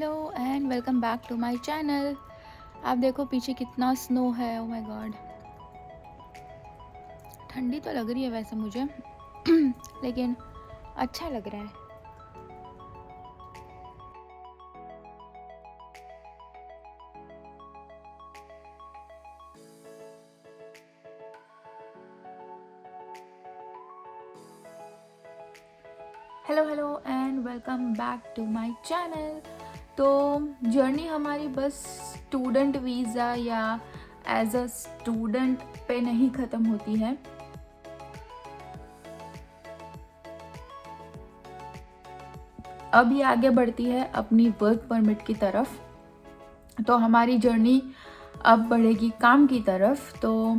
Hello and welcome back to my channel. आप देखो पीछे कितना स्नो है। ओ माय गॉड, ठंडी तो लग रही है वैसे मुझे लेकिन अच्छा लग रहा है। Hello hello and welcome back to my channel. तो जर्नी हमारी बस स्टूडेंट वीज़ा या एज अ स्टूडेंट पे नहीं ख़त्म होती है। अब ये आगे बढ़ती है अपनी वर्क परमिट की तरफ। तो हमारी जर्नी अब बढ़ेगी काम की तरफ। तो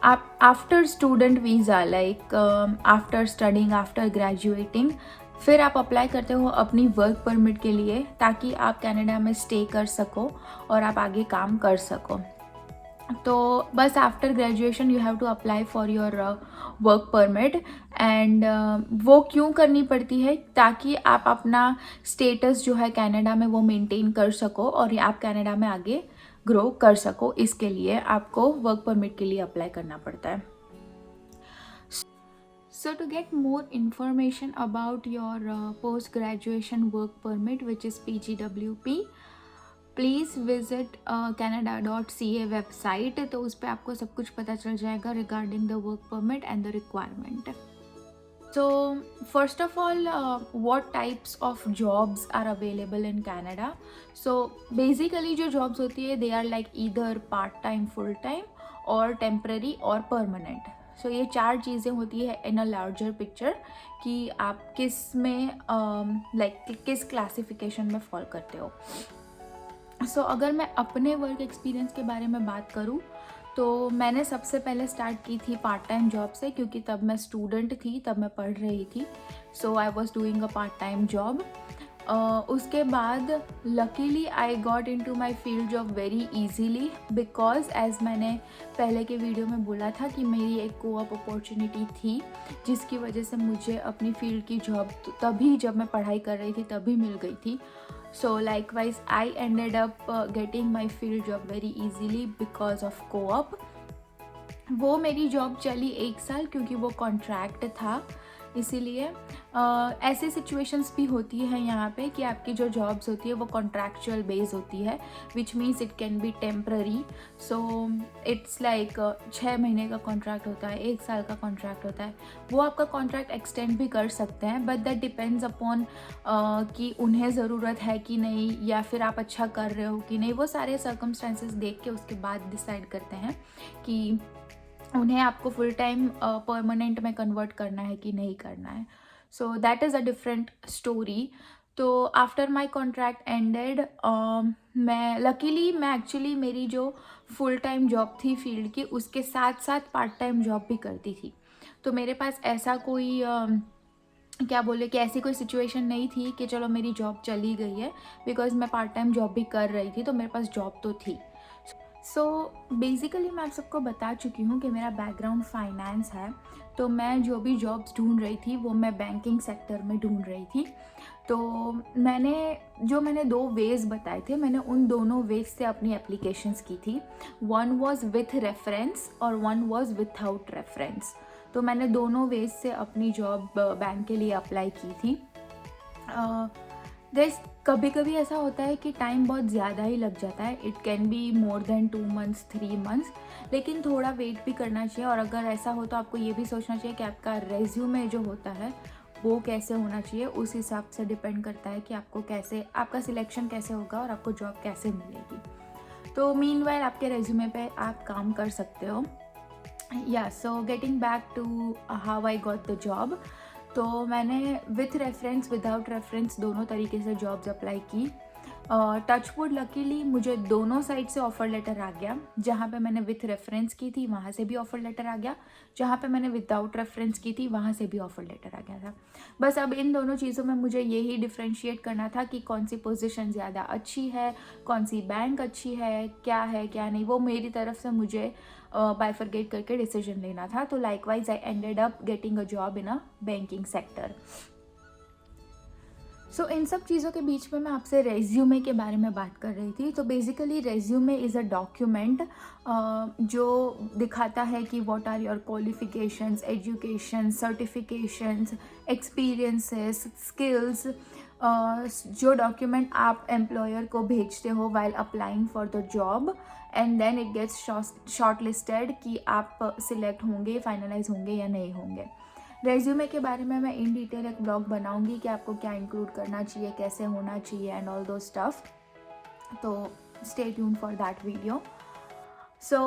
आप after student visa like after studying after graduating फिर आप अप्लाई करते हो अपनी वर्क परमिट के लिए, ताकि आप कनाडा में स्टे कर सको और आप आगे काम कर सको। तो बस after graduation you have to apply for your work permit and वो क्यों करनी पड़ती है, ताकि आप अपना स्टेटस जो है कनाडा में वो मेंटेन कर सको और आप कनाडा में आगे ग्रो कर सको। इसके लिए आपको वर्क परमिट के लिए अप्लाई करना पड़ता है। So to get more information about your post-graduation work permit, which is PGWP, please visit canada.ca website. तो उस पर आपको सब कुछ पता चल जाएगा regarding the work permit and the requirement. So first of all, what types of jobs are available in Canada? So basically जो jobs होती है they are like either part time, full time और temporary और permanent. So ये चार चीज़ें होती है in a larger picture कि आप किस में like किस क्लासिफिकेशन में फॉल करते हो। So अगर मैं अपने वर्क एक्सपीरियंस के बारे में बात करूँ तो मैंने सबसे पहले स्टार्ट की थी पार्ट टाइम जॉब से, क्योंकि तब मैं स्टूडेंट थी, तब मैं पढ़ रही थी। So I was doing a part time job. उसके बाद luckily I got into my field job very easily, because as मैंने पहले के वीडियो में बोला था कि मेरी एक कोऑप अपॉर्चुनिटी थी जिसकी वजह से मुझे अपनी फील्ड की जॉब तभी जब मैं पढ़ाई कर रही थी तभी मिल गई थी। So likewise, I ended up getting my field job very easily because of co-op. वो मेरी जॉब चली 1 साल क्योंकि वो कॉन्ट्रैक्ट था, इसीलिए ऐसे सिचुएशंस भी होती है यहाँ पे कि आपकी जो जॉब्स होती है वो कॉन्ट्रैक्चुअल बेस होती है, which means it can be temporary. So it's like 6 महीने का कॉन्ट्रैक्ट होता है, 1 साल का कॉन्ट्रैक्ट होता है। वो आपका कॉन्ट्रैक्ट एक्सटेंड भी कर सकते हैं, बट दैट डिपेंड्स अपॉन कि उन्हें ज़रूरत है कि नहीं, या फिर आप अच्छा कर रहे हो कि नहीं। वो सारे सर्कमस्टेंसेस देख के उसके बाद डिसाइड करते हैं कि उन्हें आपको फुल टाइम परमानेंट में कन्वर्ट करना है कि नहीं करना है। So that is a different story. तो आफ्टर माई कॉन्ट्रैक्ट एंडेड, मैं लकीली मैं एक्चुअली मेरी जो फुल टाइम जॉब थी फील्ड की, उसके साथ साथ पार्ट टाइम जॉब भी करती थी। तो मेरे पास ऐसा कोई क्या बोले कि ऐसी कोई सिचुएशन नहीं थी कि चलो मेरी जॉब चली गई है, बिकॉज मैं पार्ट टाइम जॉब भी कर रही थी, तो मेरे पास जॉब तो थी। सो बेसिकली मैं आप सबको बता चुकी हूँ कि मेरा बैकग्राउंड फाइनेंस है। तो मैं जो भी जॉब्स ढूंढ रही थी वो मैं बैंकिंग सेक्टर में ढूंढ रही थी। तो मैंने 2 वेज़ बताए थे, मैंने उन दोनों वेज से अपनी एप्लीकेशंस की थी। वन वाज विथ रेफरेंस और वन वाज विथआउट रेफरेंस। तो मैंने दोनों वेज से अपनी जॉब बैंक के लिए अप्लाई की थी। देस कभी कभी ऐसा होता है कि टाइम बहुत ज़्यादा ही लग जाता है, it can be more than 2 months 3 months, लेकिन थोड़ा वेट भी करना चाहिए। और अगर ऐसा हो तो आपको ये भी सोचना चाहिए कि आपका रेज्यूमे जो होता है वो कैसे होना चाहिए। उस हिसाब से डिपेंड करता है कि आपको कैसे, आपका सिलेक्शन कैसे होगा और आपको जॉब कैसे मिलेगी। तो मीनवाइल आपके रेज्यूमे पे आप काम कर सकते हो। या so getting back to how I got the job. तो मैंने विथ रेफरेंस विदाउट रेफरेंस दोनों तरीके से जॉब्स अप्लाई की। टचवुड लकीली मुझे दोनों साइड से ऑफ़र लेटर आ गया। जहाँ पे मैंने विथ रेफरेंस की थी वहाँ से भी ऑफ़र लेटर आ गया, जहाँ पे मैंने विदाउट रेफरेंस की थी वहाँ से भी ऑफ़र लेटर आ गया था। बस अब इन दोनों चीज़ों में मुझे यही डिफ्रेंशिएट करना था कि कौन सी पोजीशन ज़्यादा अच्छी है, कौन सी बैंक अच्छी है क्या नहीं, वो मेरी तरफ से मुझे बाइफरगेट करके डिसीजन लेना था। तो likewise I ended up getting a job in a banking sector. So इन सब चीज़ों के बीच में मैं आपसे रेज्यूमे के बारे में बात कर रही थी। तो basically resume is a document जो दिखाता है कि what are your qualifications, education, certifications, experiences, skills. जो डॉक्यूमेंट आप एम्प्लॉयर को भेजते हो while applying for the job, and then it gets shortlisted कि आप सिलेक्ट होंगे, फाइनलाइज होंगे या नहीं होंगे। रेज्यूमे के बारे में मैं इन डिटेल एक ब्लॉग बनाऊंगी कि आपको क्या इंक्लूड करना चाहिए, कैसे होना चाहिए एंड ऑल दो स्टफ। तो stay tune for that video. So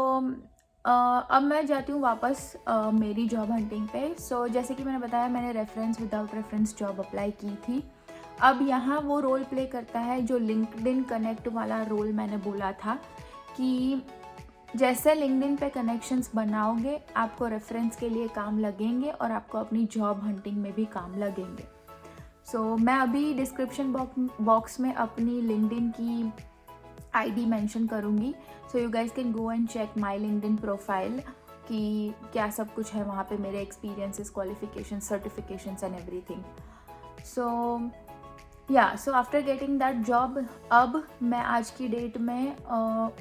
अब मैं जाती हूँ वापस मेरी जॉब हंटिंग पे। सो जैसे कि मैंने बताया, मैंने reference without reference job apply की थी। अब यहाँ वो रोल प्ले करता है जो लिंक्डइन कनेक्ट वाला रोल मैंने बोला था, कि जैसे लिंक्डइन पे कनेक्शंस बनाओगे आपको रेफरेंस के लिए काम लगेंगे और आपको अपनी जॉब हंटिंग में भी काम लगेंगे। सो मैं अभी डिस्क्रिप्शन बॉक्स में अपनी लिंक्डइन की आईडी मेंशन करूँगी। So you guys can go and check my LinkedIn profile कि क्या सब कुछ है वहाँ पे, मेरे experiences, qualification, certifications and everything. So after getting that job, अब मैं आज की डेट में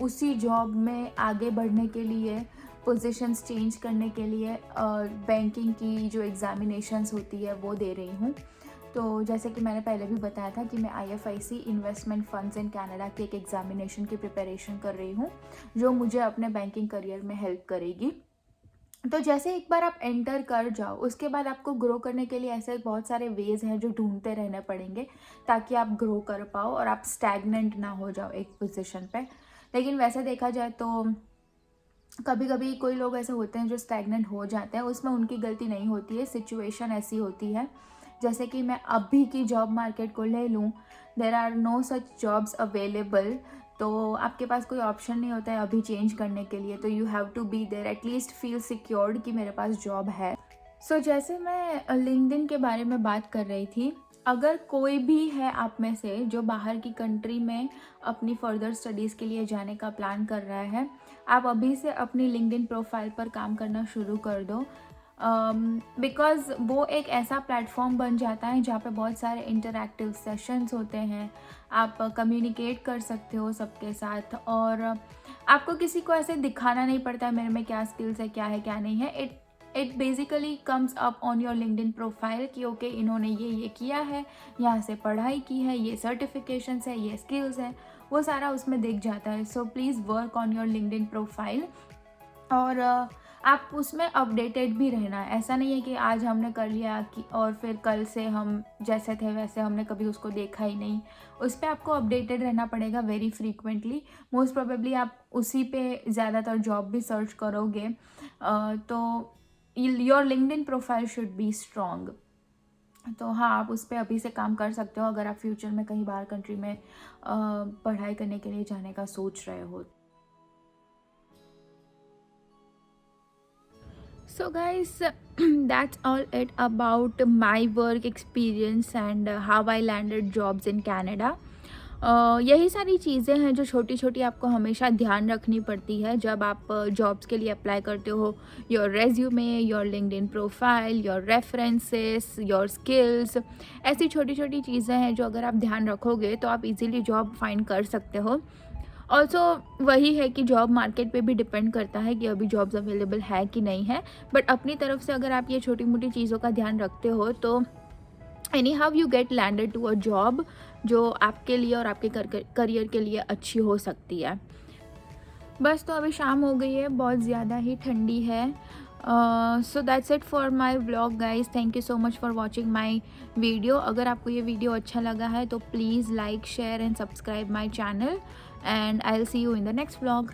उसी जॉब में आगे बढ़ने के लिए, पोजीशंस चेंज करने के लिए बैंकिंग की जो एग्ज़ामिनेशंस होती है वो दे रही हूँ। तो जैसे कि मैंने पहले भी बताया था कि मैं IFIC investment funds in Canada की एक एग्ज़ामिनेशन की प्रिपरेशन कर रही हूँ, जो मुझे अपने बैंकिंग करियर में हेल्प करेगी। तो जैसे एक बार आप एंटर कर जाओ, उसके बाद आपको ग्रो करने के लिए ऐसे बहुत सारे वेज हैं जो ढूंढते रहने पड़ेंगे ताकि आप ग्रो कर पाओ और आप स्टैग्नेंट ना हो जाओ एक पोजीशन पे। लेकिन वैसे देखा जाए तो कभी कभी कोई लोग ऐसे होते हैं जो स्टैग्नेंट हो जाते हैं, उसमें उनकी गलती नहीं होती है, सिचुएशन ऐसी होती है। जैसे कि मैं अभी की जॉब मार्केट को ले लूँ, there are no such jobs available. तो आपके पास कोई ऑप्शन नहीं होता है अभी चेंज करने के लिए, तो you have to be there, at least feel secured कि मेरे पास जॉब है। सो जैसे मैं लिंक्डइन के बारे में बात कर रही थी, अगर कोई भी है आप में से जो बाहर की कंट्री में अपनी फर्दर स्टडीज़ के लिए जाने का प्लान कर रहा है, आप अभी से अपनी लिंक्डइन प्रोफाइल पर काम करना शुरू कर दो। बिकॉज़ वो एक ऐसा प्लेटफॉर्म बन जाता है जहाँ पे बहुत सारे इंटरैक्टिव सेशंस होते हैं, आप कम्युनिकेट कर सकते हो सबके साथ, और आपको किसी को ऐसे दिखाना नहीं पड़ता है मेरे में क्या स्किल्स है, क्या है क्या नहीं है। It basically comes up on your LinkedIn profile कि ओके इन्होंने ये किया है, यहाँ से पढ़ाई की है, ये सर्टिफिकेशंस है, ये स्किल्स है, वो सारा उसमें दिख जाता है। So please work on your LinkedIn profile, और आप उसमें अपडेटेड भी रहना। ऐसा नहीं है कि आज हमने कर लिया कि और फिर कल से हम जैसे थे वैसे हमने कभी उसको देखा ही नहीं। उस पर आपको अपडेटेड रहना पड़ेगा वेरी फ्रीक्वेंटली। मोस्ट प्रोबेबली आप उसी पे ज़्यादातर जॉब भी सर्च करोगे। तो your LinkedIn profile should be strong. तो हाँ, आप उस पर अभी से काम कर सकते हो अगर आप फ्यूचर में कहीं बाहर कंट्री में पढ़ाई करने के लिए जाने का सोच रहे हो। So guys, that's all it about my work experience and how I landed jobs in Canada. यही सारी चीज़ें हैं जो छोटी छोटी आपको हमेशा ध्यान रखनी पड़ती है जब आप जॉब्स के लिए अप्लाई करते हो। Your resume, your LinkedIn profile, your references, your skills, ऐसी छोटी छोटी चीज़ें हैं जो अगर आप ध्यान रखोगे तो आप इजीली जॉब फाइंड कर सकते हो। ऑल्सो वही है कि जॉब मार्केट पे भी डिपेंड करता है कि अभी जॉब्स अवेलेबल है कि नहीं है, बट अपनी तरफ से अगर आप ये छोटी मोटी चीज़ों का ध्यान रखते हो तो anyhow you get landed to a job जो आपके लिए और आपके करियर के लिए अच्छी हो सकती है। बस, तो अभी शाम हो गई है, बहुत ज़्यादा ही ठंडी है। So that's it for my vlog guys. Thank you so much for watching my video. अगर आपको ये वीडियो अच्छा लगा है तो please like, share and subscribe my channel, and I'll see you in the next vlog.